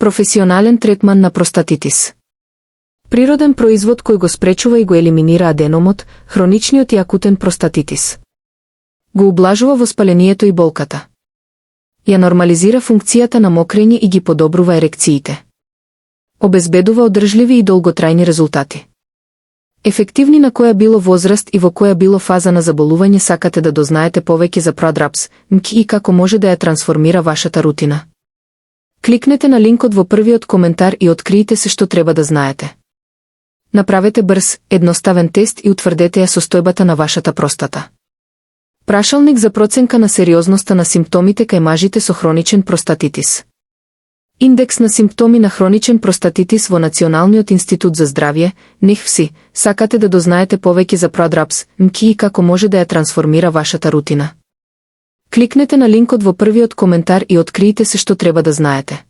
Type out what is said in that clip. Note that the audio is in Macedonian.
Професионален третман на простатитис. Природен производ кој го спречува и го елиминира аденомот, хроничниот и акутен простатитис. Го ублажува воспалението и болката. Ја нормализира функцијата на мокрење и ги подобрува ерекциите. Обезбедува одржливи и долготрајни резултати. Ефективни на која било возраст и во која било фаза на заболување сакате да дознаете повеќе за ProDraps, МК и како може да ја трансформира вашата рутина. Кликнете на линкот во првиот коментар и откриете се што треба да знаете. Направете брз, едноставен тест и утврдете ја состојбата на вашата простата. Прашалник за проценка на сериозноста на симптомите кај мажите со хроничен простатитис. Индекс на симптоми на хроничен простатитис во Националниот институт за здравје, НИХВСИ, сакате да дознаете повеќе за ProDraps, МК и како може да ја трансформира вашата рутина. Кликнете на линкот во првиот коментар и откриете се што треба да знаете.